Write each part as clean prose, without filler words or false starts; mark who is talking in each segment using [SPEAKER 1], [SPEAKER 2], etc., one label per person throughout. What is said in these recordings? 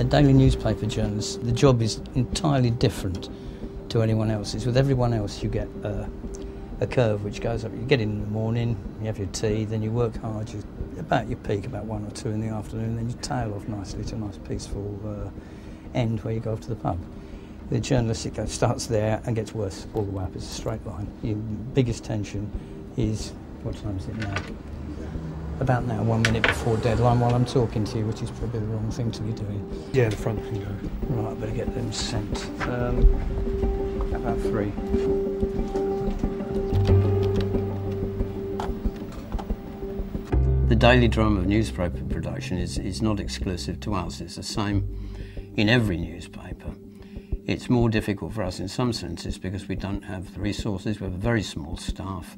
[SPEAKER 1] Daily newspaper journalists, the job is entirely different to anyone else's. With everyone else you get a curve which goes up. You get in the morning, you have your tea, then you work hard, you about your peak about 1 or 2 in the afternoon, then you tail off nicely to a nice peaceful end where you go off to the pub. The journalist, it starts there and gets worse all the way up. It's a straight line. Your biggest tension is, what time is it now? About now, 1 minute before deadline while I'm talking to you, which is probably the wrong thing to be doing.
[SPEAKER 2] Yeah, the front can go.
[SPEAKER 1] Right, I better get them sent. About 3. The daily drama of newspaper production is not exclusive to us. It's the same in every newspaper. It's more difficult for us in some senses because we don't have the resources. We have a very small staff.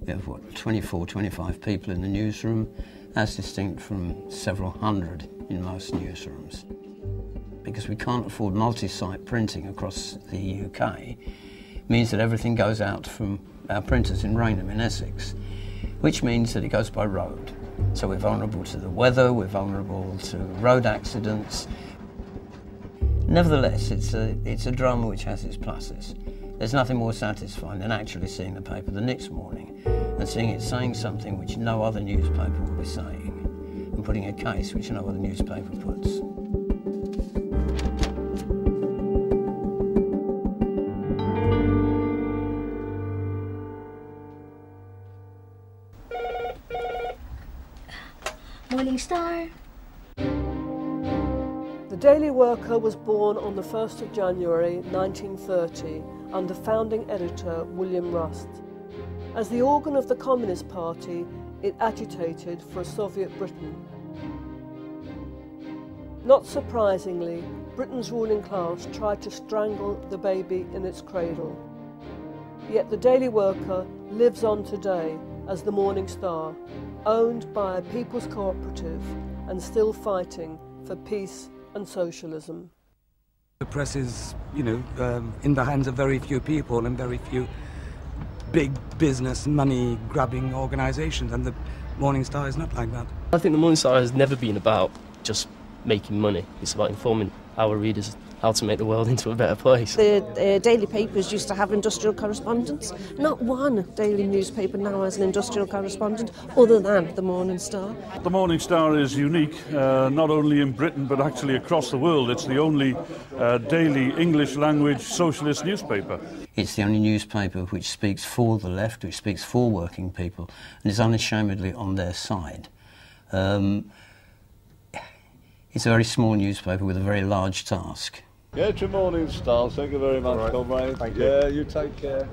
[SPEAKER 1] We have, 24, 25 people in the newsroom, as distinct from several hundred in most newsrooms. Because we can't afford multi-site printing across the UK, means that everything goes out from our printers in Rainham in Essex, which means that it goes by road. So we're vulnerable to the weather, we're vulnerable to road accidents. Nevertheless, it's a drama which has its pluses. There's nothing more satisfying than actually seeing the paper the next morning and seeing it saying something which no other newspaper will be saying, and putting a case which no other newspaper puts.
[SPEAKER 3] Morning Star.
[SPEAKER 4] The Daily Worker was born on the 1st of January 1930 under founding editor William Rust. As the organ of the Communist Party, it agitated for a Soviet Britain. Not surprisingly, Britain's ruling class tried to strangle the baby in its cradle. Yet the Daily Worker lives on today as the Morning Star, owned by a people's cooperative and still fighting for peace and socialism.
[SPEAKER 2] The press is, in the hands of very few people and very few big business, money-grabbing organisations, and the Morning Star is not like that.
[SPEAKER 5] I think the Morning Star has never been about just making money. It's about informing our readers how to make the world into a better place.
[SPEAKER 6] The daily papers used to have industrial correspondents. Not one daily newspaper now has an industrial correspondent other than the Morning Star.
[SPEAKER 7] The Morning Star is unique, not only in Britain but actually across the world. It's the only daily English language socialist newspaper.
[SPEAKER 1] It's the only newspaper which speaks for the left, which speaks for working people, and is unashamedly on their side. It's a very small newspaper with a very large task.
[SPEAKER 8] Get your Morning Star. Thank you very much, comrade. Thank you. Yeah, you take care.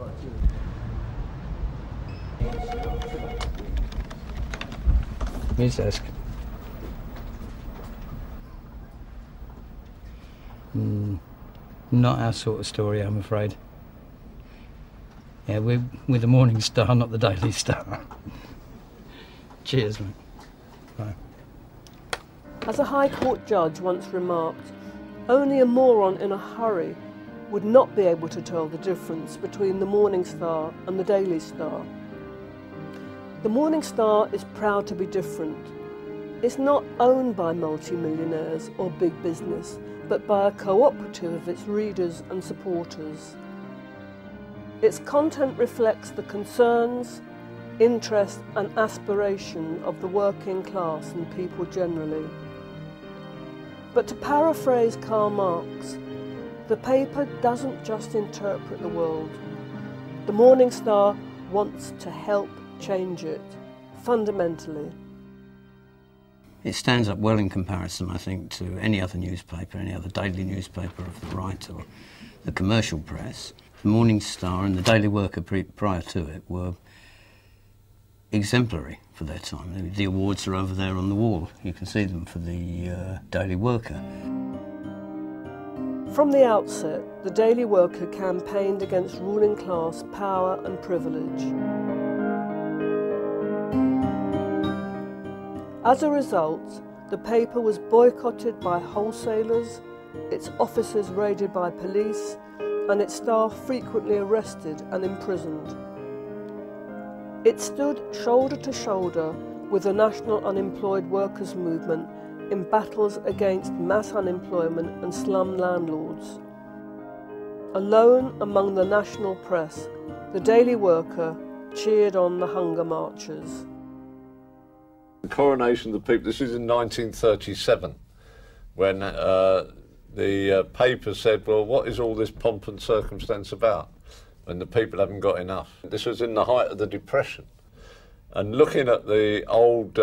[SPEAKER 1] His desk. Not our sort of story, I'm afraid. Yeah, we're the Morning Star, not the Daily Star. Cheers, mate. Bye.
[SPEAKER 4] As a High Court judge once remarked, only a moron in a hurry would not be able to tell the difference between the Morning Star and the Daily Star. The Morning Star is proud to be different. It's not owned by multi-millionaires or big business, but by a cooperative of its readers and supporters. Its content reflects the concerns, interest and aspiration of the working class and people generally. But to paraphrase Karl Marx, the paper doesn't just interpret the world. The Morning Star wants to help change it, fundamentally.
[SPEAKER 1] It stands up well in comparison, I think, to any other newspaper, any other daily newspaper of the right or the commercial press. The Morning Star and the Daily Worker prior to it were exemplary for their time. The awards are over there on the wall. You can see them for the Daily Worker.
[SPEAKER 4] From the outset, the Daily Worker campaigned against ruling class power and privilege. As a result, the paper was boycotted by wholesalers, its offices raided by police, and its staff frequently arrested and imprisoned. It stood shoulder to shoulder with the national unemployed workers' movement in battles against mass unemployment and slum landlords. Alone among the national press, the Daily Worker cheered on the hunger marchers.
[SPEAKER 8] The coronation of the people, this is in 1937, when the paper said, well, what is all this pomp and circumstance about, when the people haven't got enough? This was in the height of the Depression. And looking at the old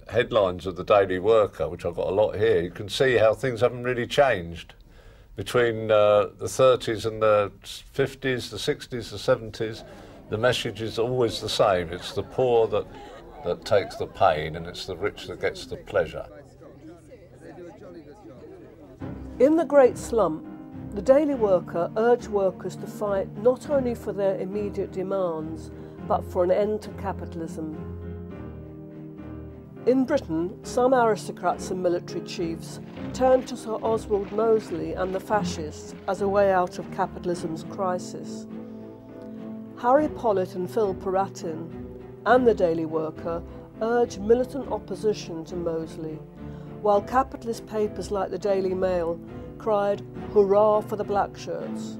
[SPEAKER 8] headlines of the Daily Worker, which I've got a lot here, you can see how things haven't really changed between the 30s and the 50s, the 60s, the 70s. The message is always the same. It's the poor that takes the pain, and it's the rich that gets the pleasure.
[SPEAKER 4] In the Great Slump, the Daily Worker urged workers to fight not only for their immediate demands, but for an end to capitalism. In Britain, some aristocrats and military chiefs turned to Sir Oswald Mosley and the fascists as a way out of capitalism's crisis. Harry Pollitt and Phil Paratin and the Daily Worker urged militant opposition to Mosley, while capitalist papers like the Daily Mail cried, "Hurrah for the black shirts."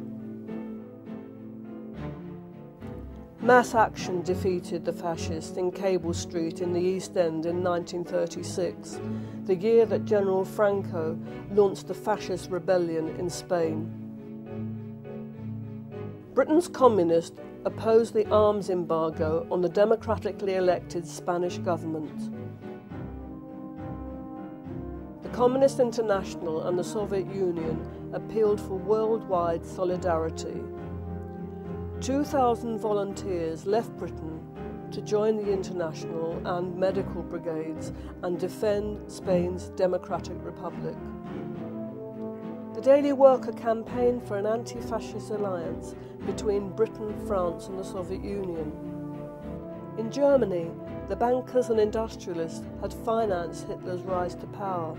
[SPEAKER 4] Mass action defeated the fascists in Cable Street in the East End in 1936, the year that General Franco launched the fascist rebellion in Spain. Britain's communists opposed the arms embargo on the democratically elected Spanish government. The Communist International and the Soviet Union appealed for worldwide solidarity. 2,000 volunteers left Britain to join the international and medical brigades and defend Spain's democratic republic. The Daily Worker campaigned for an anti-fascist alliance between Britain, France and the Soviet Union. In Germany, the bankers and industrialists had financed Hitler's rise to power.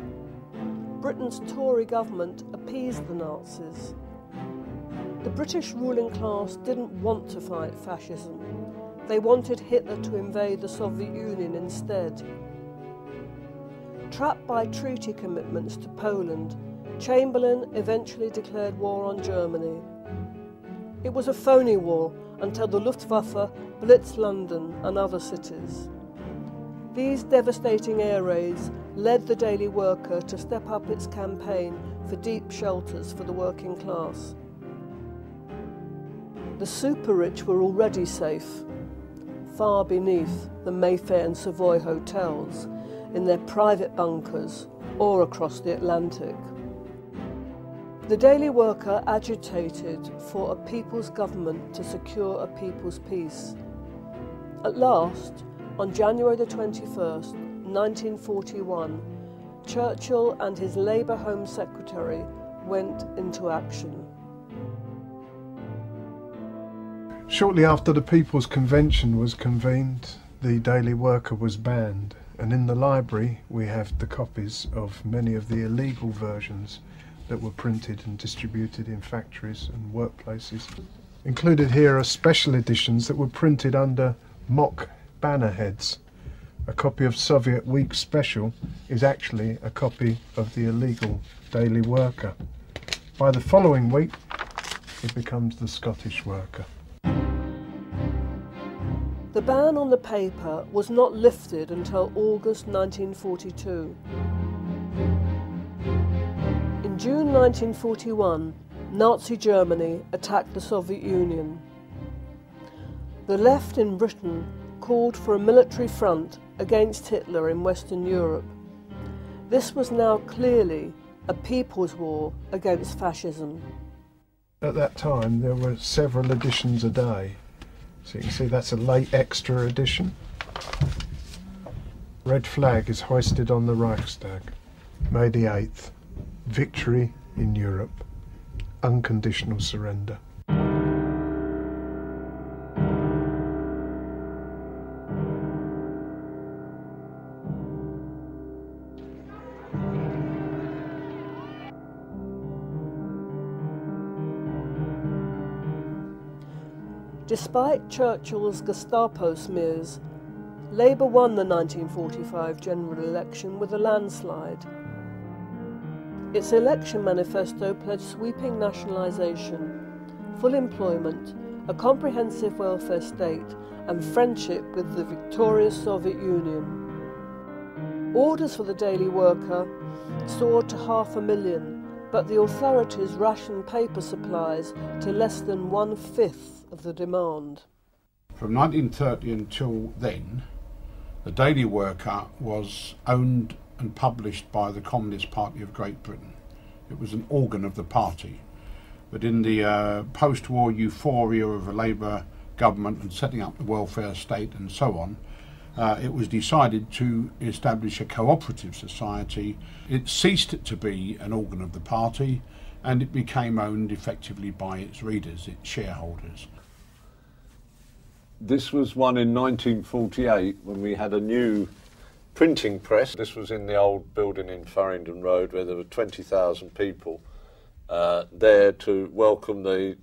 [SPEAKER 4] Britain's Tory government appeased the Nazis. The British ruling class didn't want to fight fascism. They wanted Hitler to invade the Soviet Union instead. Trapped by treaty commitments to Poland, Chamberlain eventually declared war on Germany. It was a phony war until the Luftwaffe blitzed London and other cities. These devastating air raids led the Daily Worker to step up its campaign for deep shelters for the working class. The super-rich were already safe, far beneath the Mayfair and Savoy hotels, in their private bunkers or across the Atlantic. The Daily Worker agitated for a people's government to secure a people's peace. At last, on January the 21st, 1941, Churchill and his Labour Home Secretary went into action.
[SPEAKER 3] Shortly after the People's Convention was convened, the Daily Worker was banned, and in the library we have the copies of many of the illegal versions that were printed and distributed in factories and workplaces. Included here are special editions that were printed under mock banner heads. A copy of Soviet Week Special is actually a copy of the illegal Daily Worker. By the following week, it becomes the Scottish Worker.
[SPEAKER 4] The ban on the paper was not lifted until August 1942. In June 1941, Nazi Germany attacked the Soviet Union. The left in Britain called for a military front against Hitler in Western Europe. This was now clearly a people's war against fascism.
[SPEAKER 3] At that time, there were several editions a day. So you can see that's a late extra edition. Red flag is hoisted on the Reichstag. May the 8th. Victory in Europe. Unconditional surrender.
[SPEAKER 4] Despite Churchill's Gestapo smears, Labour won the 1945 general election with a landslide. Its election manifesto pledged sweeping nationalisation, full employment, a comprehensive welfare state and friendship with the victorious Soviet Union. Orders for the daily worker soared to 500,000, but the authorities rationed paper supplies to less than 1/5 of the demand.
[SPEAKER 9] From 1930 until then, the Daily Worker was owned and published by the Communist Party of Great Britain. It was an organ of the party. But in the post-war euphoria of a Labour government and setting up the welfare state and so on, it was decided to establish a cooperative society. It ceased to be an organ of the party and it became owned effectively by its readers, its shareholders.
[SPEAKER 8] This was one in 1948 when we had a new printing press. This was in the old building in Farringdon Road where there were 20,000 people there to welcome the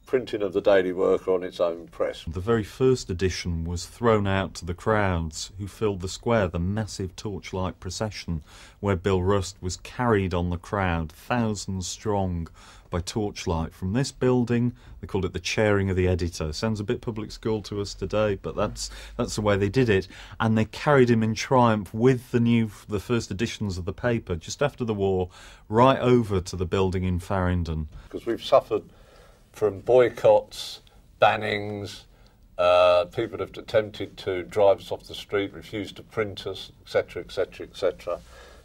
[SPEAKER 8] printing of the Daily Worker on its own press.
[SPEAKER 10] The very first edition was thrown out to the crowds who filled the square, the massive torchlight procession where Bill Rust was carried on the crowd, thousands strong, by torchlight from this building. They called it the chairing of the editor. Sounds a bit public school to us today, but that's the way they did it. And they carried him in triumph with the first editions of the paper just after the war, right over to the building in Farringdon.
[SPEAKER 8] Because we've suffered from boycotts, bannings, people have attempted to drive us off the street, refused to print us, etc., etc., etc.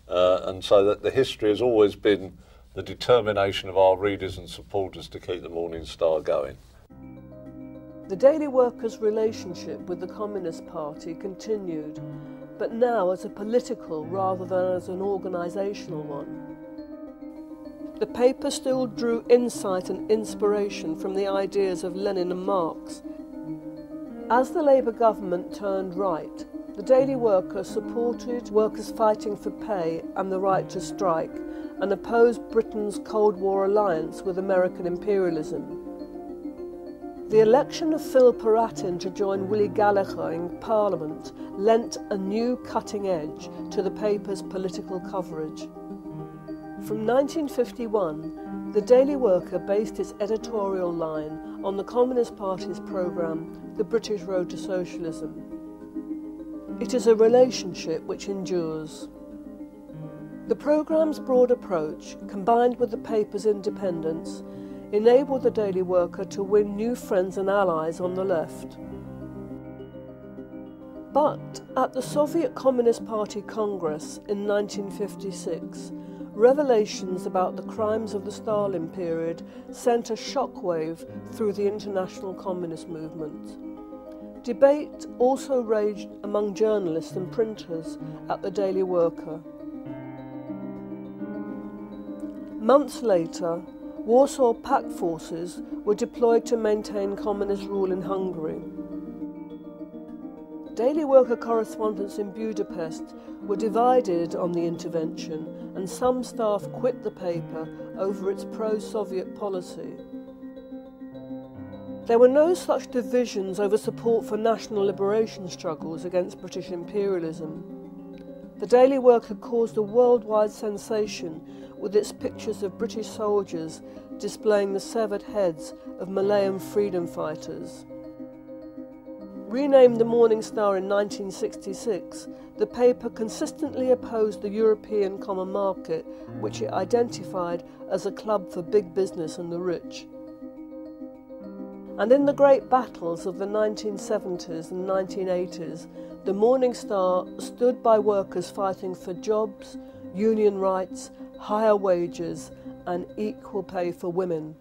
[SPEAKER 8] And so that the history has always been the determination of our readers and supporters to keep the Morning Star going.
[SPEAKER 4] The Daily Worker's relationship with the Communist Party continued, but now as a political rather than as an organisational one. The paper still drew insight and inspiration from the ideas of Lenin and Marx. As the Labour government turned right, the Daily Worker supported workers fighting for pay and the right to strike, and opposed Britain's Cold War alliance with American imperialism. The election of Phil Paratin to join Willie Gallagher in Parliament lent a new cutting edge to the paper's political coverage. From 1951, the Daily Worker based its editorial line on the Communist Party's programme, The British Road to Socialism. It is a relationship which endures. The programme's broad approach, combined with the paper's independence, enabled the Daily Worker to win new friends and allies on the left. But at the Soviet Communist Party Congress in 1956, revelations about the crimes of the Stalin period sent a shockwave through the international communist movement. Debate also raged among journalists and printers at the Daily Worker. Months later, Warsaw Pact forces were deployed to maintain communist rule in Hungary. Daily Worker correspondents in Budapest were divided on the intervention, and some staff quit the paper over its pro-Soviet policy. There were no such divisions over support for national liberation struggles against British imperialism. The Daily Worker caused a worldwide sensation with its pictures of British soldiers displaying the severed heads of Malayan freedom fighters. Renamed the Morning Star in 1966, the paper consistently opposed the European common market, which it identified as a club for big business and the rich. And in the great battles of the 1970s and 1980s, the Morning Star stood by workers fighting for jobs, union rights, higher wages and equal pay for women.